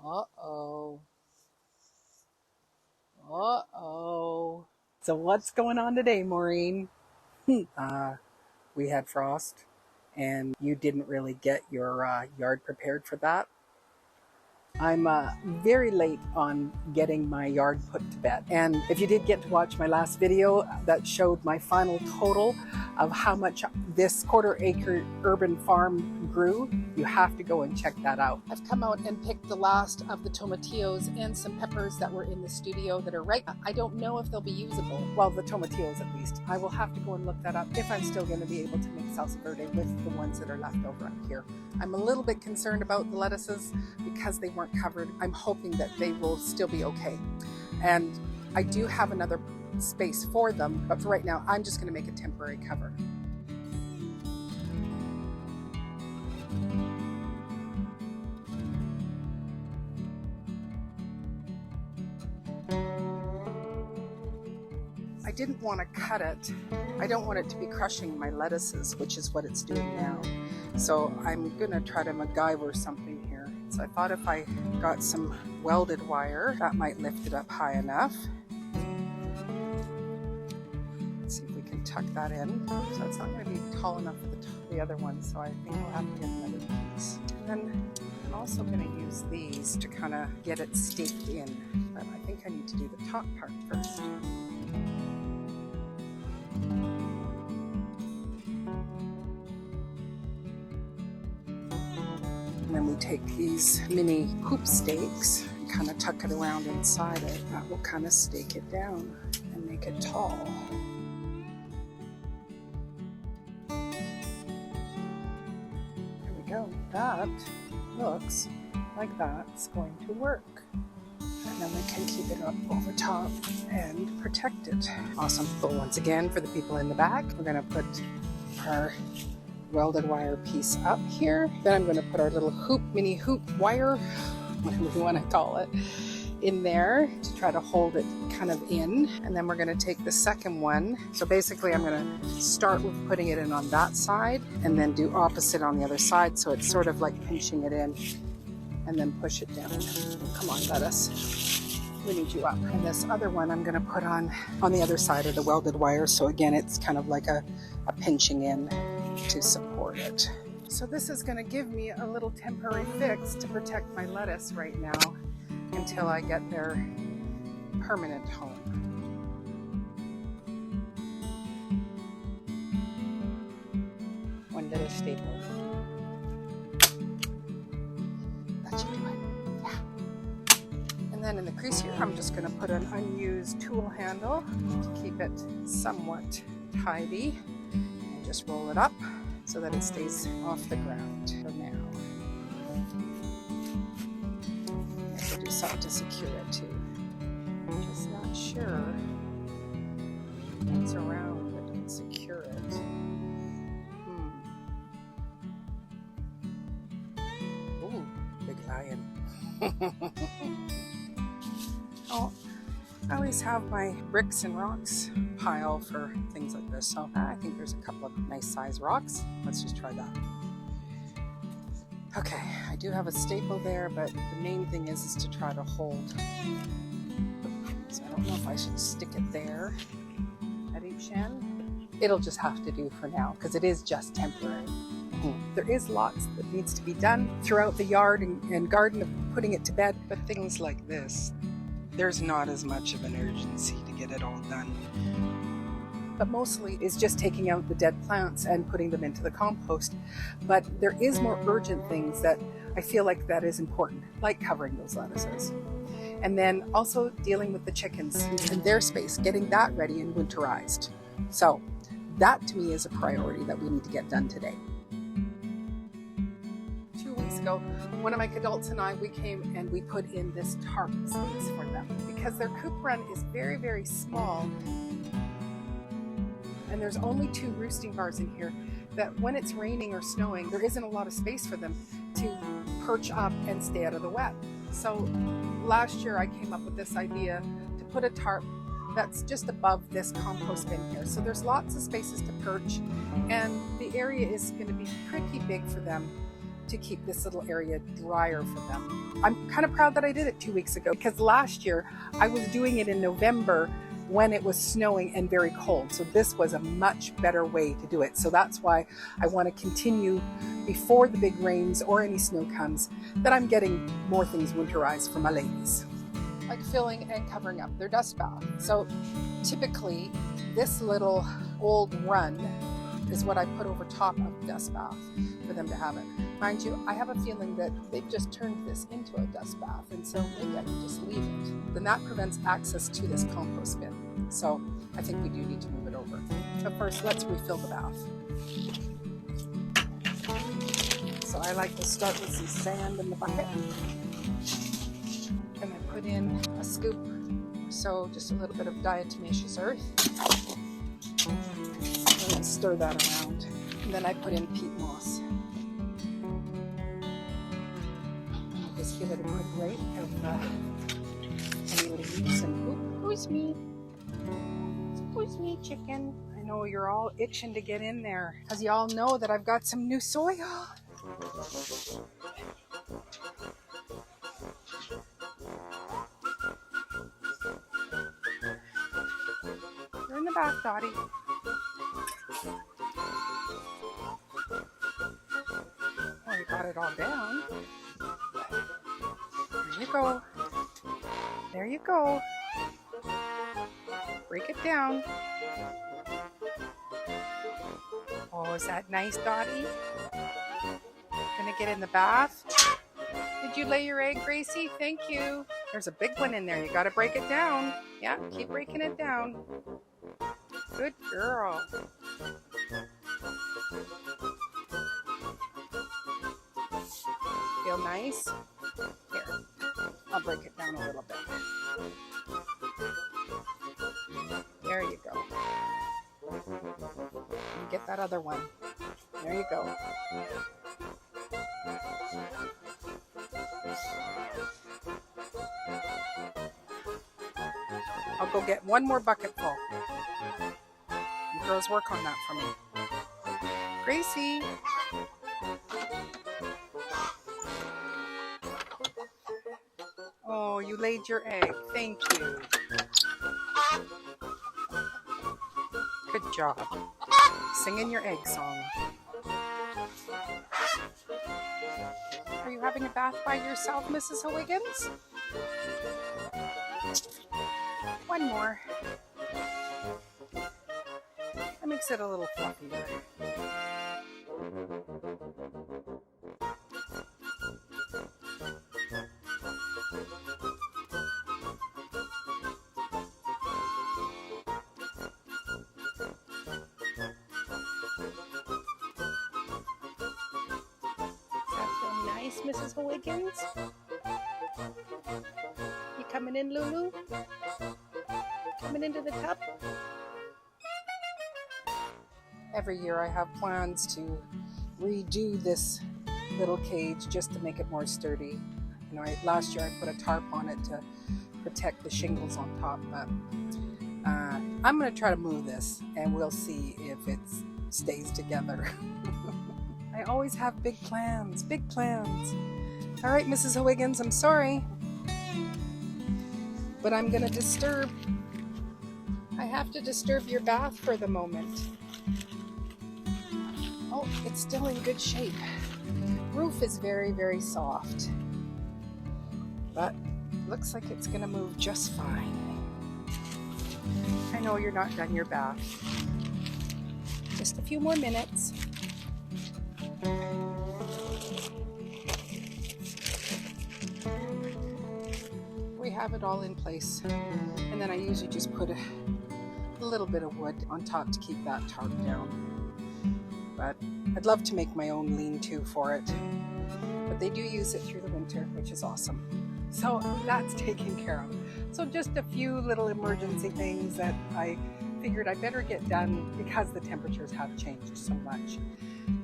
Uh-oh. Uh-oh. So what's going on today, Maureen? We had frost, and you didn't really get your yard prepared for that. I'm very late on getting my yard put to bed. And if you did get to watch my last video that showed my final total of how much this quarter-acre urban farm grew, you have to go and check that out. I've come out and picked the last of the tomatillos and some peppers that were in the studio that are ripe. I don't know if they'll be usable. Well, the tomatillos at least. I will have to go and look that up if I'm still going to be able to make salsa verde with the ones that are left over up here. I'm a little bit concerned about the lettuces because they weren't covered. I'm hoping that they will still be okay. And I do have another space for them, but for right now, I'm just going to make a temporary cover. I didn't want to cut it. I don't want it to be crushing my lettuces, which is what it's doing now. So I'm going to try to MacGyver something here. So I thought if I got some welded wire, that might lift it up high enough. Let's see if we can tuck that in. So it's not going to be tall enough for the other one, so I think we'll have to get another piece. And then I'm also going to use these to kind of get it staked in. But I think I need to do the top part first. And then we take these mini hoop stakes and kind of tuck it around inside it. That will kind of stake it down and make it tall. There we go. That looks like that's going to work. And then we can keep it up over top and protect it. Awesome. So once again, for the people in the back, we're going to put our welded wire piece up here. Then I'm going to put our little mini hoop wire, whatever you want to call it, in there to try to hold it kind of in. And then we're going to take the second one. So basically I'm going to start with putting it in on that side and then do opposite on the other side. So it's sort of like pinching it in and then push it down. Come on, lettuce. We need you up. And this other one I'm going to put on the other side of the welded wire. So again, it's kind of like a pinching in to support it. So this is going to give me a little temporary fix to protect my lettuce right now until I get their permanent home. One little staple. That should do it. Yeah. And then in the crease here, I'm just going to put an unused tool handle to keep it somewhat tidy. Just roll it up so that it stays off the ground for now. And we'll do something to secure it too. I'm just not sure what's around that can secure it. Ooh, big lion. Oh, I always have my bricks and rocks pile for things like this, so I think there's a couple of nice size rocks. Let's just try that. Okay, I do have a staple there, but the main thing is to try to hold. So I don't know if I should stick it there at each end. It'll just have to do for now because it is just temporary. There is lots that needs to be done throughout the yard and garden of putting it to bed, but things like this, there's not as much of an urgency to get it all done. But mostly is just taking out the dead plants and putting them into the compost. But there is more urgent things that I feel like that is important, like covering those lettuces. And then also dealing with the chickens and their space, getting that ready and winterized. So that to me is a priority that we need to get done today. 2 weeks ago, one of my adults and I, we came and we put in this tarp space for them because their coop run is very, very small. And there's only 2 roosting bars in here that when it's raining or snowing, there isn't a lot of space for them to perch up and stay out of the wet. So last year I came up with this idea to put a tarp that's just above this compost bin here. So there's lots of spaces to perch and the area is going to be pretty big for them to keep this little area drier for them. I'm kind of proud that I did it 2 weeks ago, because last year I was doing it in November when it was snowing and very cold. So this was a much better way to do it. So that's why I want to continue before the big rains or any snow comes, that I'm getting more things winterized for my ladies. Like filling and covering up their dust bath. So typically this little old run is what I put over top of the dust bath for them to have it. Mind you, I have a feeling that they've just turned this into a dust bath, and so maybe I can just leave it. Then that prevents access to this compost bin. So I think we do need to move it over. But first, let's refill the bath. So I like to start with some sand in the bucket. And I put in a scoop or so, just a little bit of diatomaceous earth. And stir that around. And then I put in peat moss. I'll just give it a quick rake of any leaves and poop. Who's me? Who's me, chicken? I know you're all itching to get in there, because you all know that I've got some new soil. You're in the bath, Dottie. Oh, you got it all down. There you go. There you go. Break it down. Oh, is that nice, Dottie? Gonna get in the bath? Did you lay your egg, Gracie? Thank you. There's a big one in there. You gotta break it down. Yeah, keep breaking it down. Good girl. Feel nice? Here, I'll break it down a little bit. There you go. And get that other one. There you go. I'll go get one more bucket full. You girls work on that for me. Gracie. Oh, you laid your egg. Thank you. Good job. Singing your egg song. Are you having a bath by yourself, Mrs. Higgins? One more. That makes it a little fluffier. Mrs. Higgins? You coming in, Lulu? Coming into the tub? Every year I have plans to redo this little cage just to make it more sturdy. You know, last year I put a tarp on it to protect the shingles on top, but I'm going to try to move this and we'll see if it stays together. I always have big plans, big plans. All right, Mrs. Higgins, I'm sorry, but I'm going to disturb. I have to disturb your bath for the moment. Oh, it's still in good shape. Roof is very, very soft, but looks like it's going to move just fine. I know you're not done your bath. Just a few more minutes. We have it all in place, and then I usually just put a little bit of wood on top to keep that tarp down. But I'd love to make my own lean-to for it, but they do use it through the winter, which is awesome. So that's taken care of. So just a few little emergency things that I figured I better get done because the temperatures have changed so much.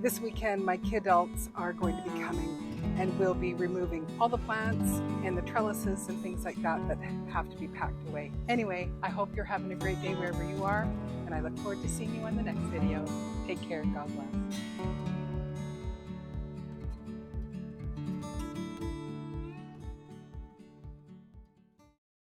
This weekend, my kidults are going to be coming and we'll be removing all the plants and the trellises and things like that that have to be packed away. Anyway, I hope you're having a great day wherever you are, and I look forward to seeing you on the next video. Take care. God bless.